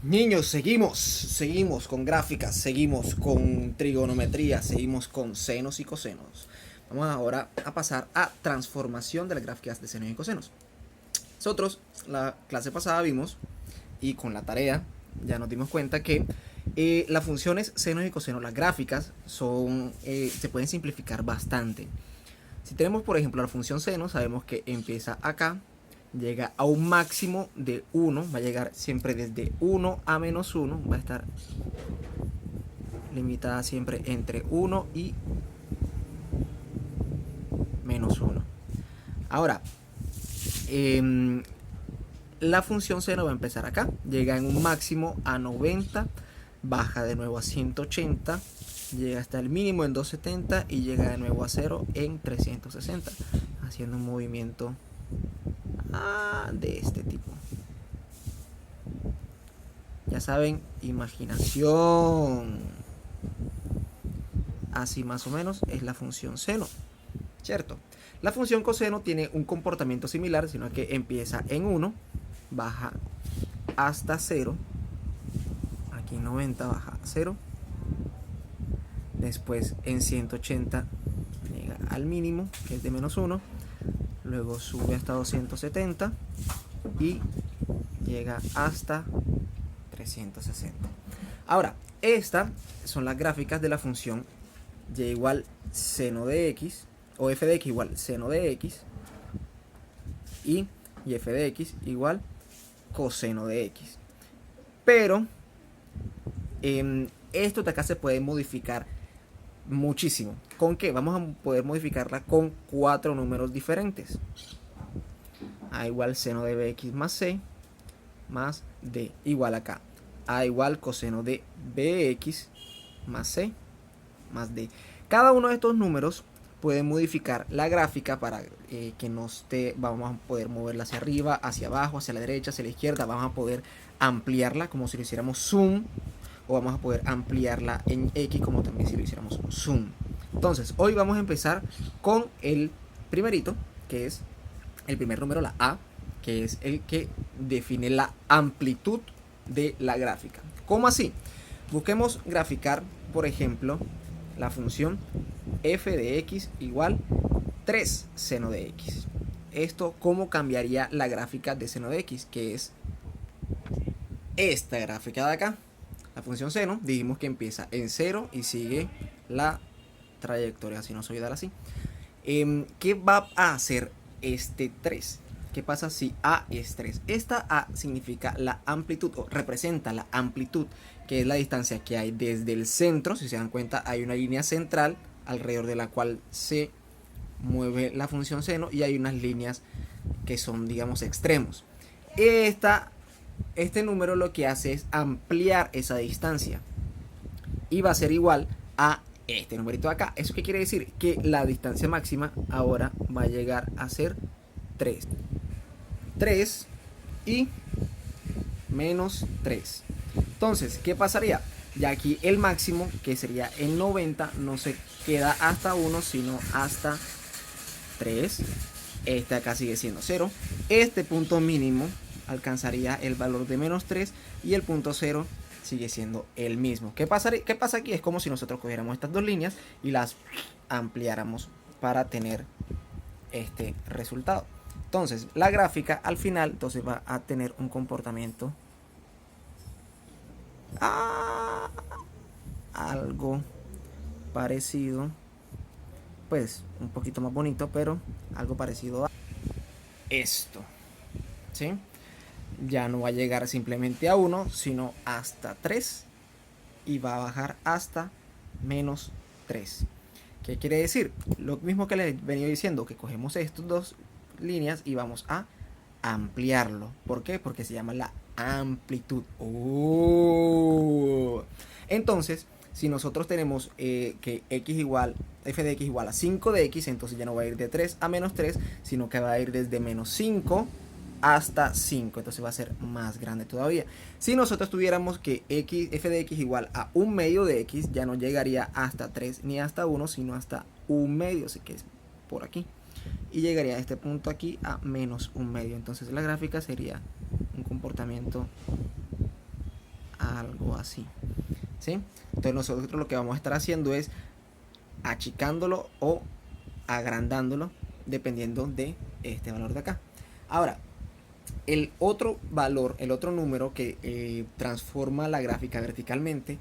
Niños, seguimos con gráficas, seguimos con trigonometría, seguimos con senos y cosenos. Vamos ahora a pasar a transformación de las gráficas de senos y cosenos. Nosotros la clase pasada vimos, y con la tarea ya nos dimos cuenta que las funciones senos y cosenos, las gráficas, se pueden simplificar bastante. Si tenemos, por ejemplo, la función seno, sabemos que empieza acá, llega a un máximo de 1, va a llegar siempre desde 1 a menos 1, va a estar limitada siempre entre 1 y menos 1. Ahora, la función seno va a empezar acá, llega en un máximo a 90, baja de nuevo a 180, llega hasta el mínimo en 270 y llega de nuevo a 0 en 360, haciendo un movimiento de este tipo. Ya saben, imaginación. Así más o menos es la función seno, ¿cierto? La función coseno tiene un comportamiento similar, sino que empieza en 1, baja hasta 0, aquí 90 baja a 0, después en 180 llega al mínimo, que es de menos 1, luego sube hasta 270 y llega hasta 360. Ahora, estas son las gráficas de la función y igual seno de x, o f de x igual seno de x, y f de x igual coseno de x. Pero esto de acá se puede modificar muchísimo. ¿Con qué? Vamos a poder modificarla con 4 números diferentes. A igual seno de bx más c más d igual acá. A igual coseno de bx más c más d. Cada uno de estos números puede modificar la gráfica para que nos esté, vamos a poder moverla hacia arriba, hacia abajo, hacia la derecha, hacia la izquierda, vamos a poder ampliarla como si lo hiciéramos zoom, o vamos a poder ampliarla en X como también si lo hiciéramos zoom. Entonces, hoy vamos a empezar con el primerito, que es el primer número, la A, que es el que define la amplitud de la gráfica. ¿Cómo así? Busquemos graficar, por ejemplo, la función f de x igual 3 seno de x. Esto, ¿cómo cambiaría la gráfica de seno de x? Que es esta gráfica de acá. La función seno, dijimos que empieza en 0 y sigue la trayectoria sinusoidal así. ¿Qué va a hacer este 3? ¿Qué pasa si A es 3? Esta A significa la amplitud, o representa la amplitud, que es la distancia que hay desde el centro. Si se dan cuenta, hay una línea central alrededor de la cual se mueve la función seno, y hay unas líneas que son, digamos, extremos. Este número lo que hace es ampliar esa distancia y va a ser igual a este numerito de acá. ¿Eso qué quiere decir? Que la distancia máxima ahora va a llegar a ser 3. 3 y menos 3. Entonces, ¿qué pasaría? Ya aquí el máximo, que sería en 90, no se queda hasta 1, sino hasta 3. Este acá sigue siendo 0. Este punto mínimo alcanzaría el valor de menos 3 y el punto 0 sigue siendo el mismo. ¿Qué pasa aquí? Es como si nosotros cogiéramos estas dos líneas y las ampliáramos para tener este resultado. Entonces, la gráfica al final entonces va a tener un comportamiento algo parecido, pues un poquito más bonito, pero algo parecido a esto, ¿sí? Ya no va a llegar simplemente a 1, sino hasta 3, y va a bajar hasta menos 3. ¿Qué quiere decir? Lo mismo que les venía diciendo, que cogemos estas dos líneas y vamos a ampliarlo. ¿Por qué? Porque se llama la amplitud. Entonces, si nosotros tenemos que x igual, f de x igual a 5 de x, entonces ya no va a ir de 3 a menos 3, sino que va a ir desde menos 5 hasta 5, entonces va a ser más grande todavía. Si nosotros tuviéramos que f de x igual a 1 medio de x, ya no llegaría hasta 3 ni hasta 1, sino hasta 1 medio, así que es por aquí. Y llegaría a este punto aquí a menos 1 medio. Entonces la gráfica sería un comportamiento algo así, ¿sí? Entonces nosotros lo que vamos a estar haciendo es achicándolo o agrandándolo dependiendo de este valor de acá. Ahora, el otro valor, el otro número que transforma la gráfica verticalmente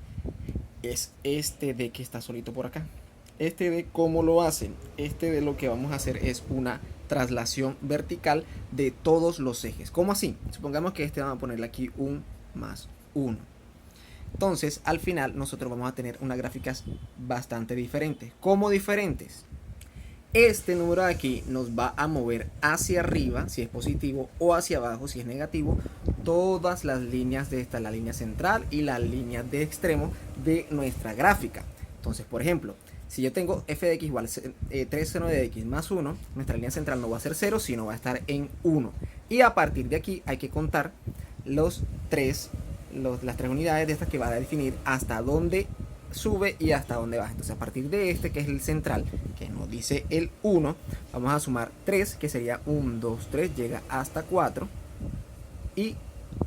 es este de que está solito por acá. Este de cómo lo hacen. Este de lo que vamos a hacer es una traslación vertical de todos los ejes. ¿Cómo así? Supongamos que vamos a ponerle aquí un más 1. Entonces, al final nosotros vamos a tener unas gráficas bastante diferentes. ¿Cómo diferentes? Este número de aquí nos va a mover hacia arriba si es positivo o hacia abajo si es negativo todas las líneas de esta, la línea central y las líneas de extremo de nuestra gráfica. Entonces, por ejemplo, si yo tengo f de x igual 3 seno de x más 1, nuestra línea central no va a ser 0, sino va a estar en 1. Y a partir de aquí hay que contar las tres unidades de estas que va a definir hasta dónde sube y hasta dónde baja. Entonces a partir de este, que es el central, que nos dice el 1, vamos a sumar 3, que sería 1, 2, 3, llega hasta 4 y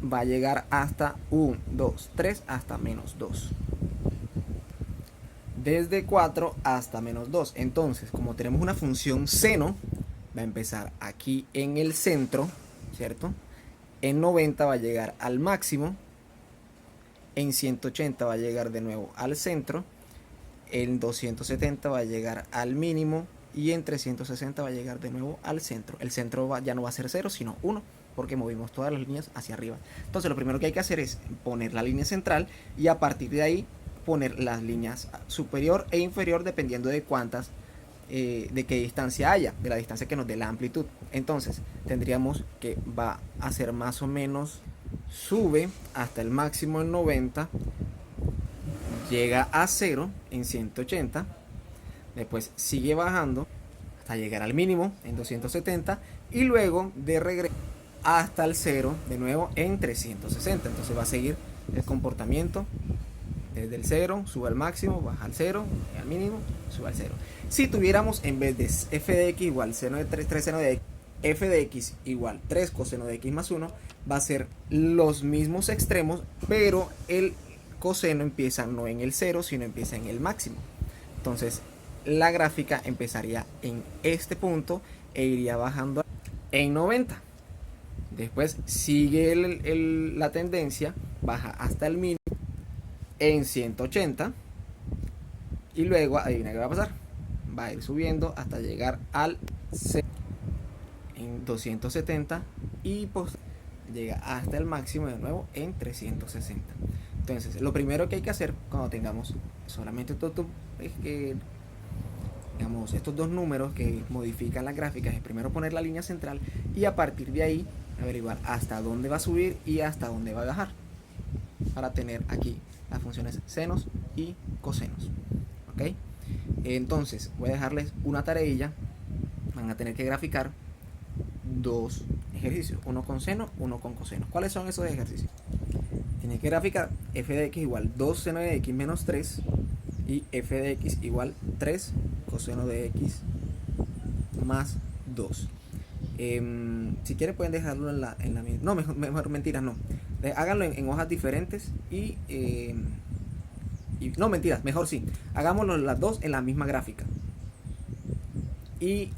va a llegar hasta 1, 2, 3, hasta menos 2. Desde 4 hasta menos 2. Entonces, como tenemos una función seno, va a empezar aquí en el centro, ¿cierto? En 90 va a llegar al máximo. En 180 va a llegar de nuevo al centro. En 270 va a llegar al mínimo. Y en 360 va a llegar de nuevo al centro. El centro ya no va a ser 0, sino 1, porque movimos todas las líneas hacia arriba. Entonces lo primero que hay que hacer es poner la línea central y a partir de ahí poner las líneas superior e inferior dependiendo de cuántas, de qué distancia haya, de la distancia que nos dé la amplitud. Entonces tendríamos que va a ser más o menos, sube hasta el máximo en 90, llega a 0 en 180, después sigue bajando hasta llegar al mínimo en 270 y luego de regreso hasta el 0 de nuevo en 360. Entonces va a seguir el comportamiento desde el 0, sube al máximo, baja al 0, al mínimo, sube al 0. Si tuviéramos en vez de f de x igual seno de 3 seno de x, f de x igual 3 coseno de x más 1, va a ser los mismos extremos, pero el coseno empieza no en el 0, sino empieza en el máximo. Entonces la gráfica empezaría en este punto e iría bajando en 90. Después sigue la tendencia, baja hasta el mínimo en 180 y luego adivina qué va a pasar, va a ir subiendo hasta llegar al 0 en 270 y pues llega hasta el máximo de nuevo en 360. Entonces lo primero que hay que hacer cuando tengamos solamente estos dos números que modifican las gráficas es primero poner la línea central y a partir de ahí averiguar hasta dónde va a subir y hasta dónde va a bajar para tener aquí las funciones senos y cosenos. ¿Ok? Entonces voy a dejarles una tareilla. Van a tener que graficar dos ejercicios, uno con seno, uno con coseno. ¿Cuáles son esos ejercicios? Tienen que graficar f de x igual 2 seno de x menos 3 y f de x igual 3 coseno de x más 2. Si quieren pueden dejarlo en la misma. No, mejor mentiras, no. Háganlo en hojas diferentes y no, mentiras, mejor sí. Hagámoslo las dos en la misma gráfica. Y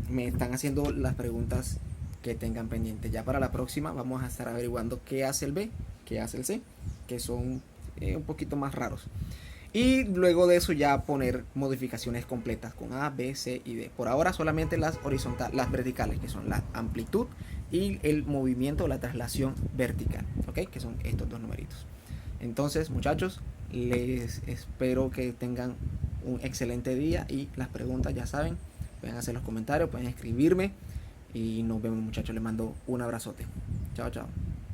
me están haciendo las preguntas que tengan pendientes. Ya para la próxima vamos a estar averiguando qué hace el B, qué hace el C, que son un poquito más raros. Y luego de eso ya poner modificaciones completas con A, B, C y D. Por ahora solamente las horizontales, las verticales, que son la amplitud y el movimiento o la traslación vertical, ¿ok? Que son estos dos numeritos. Entonces, muchachos, les espero que tengan un excelente día y las preguntas ya saben, pueden hacer los comentarios, pueden escribirme y nos vemos, muchachos. Les mando un abrazote. Chao, chao.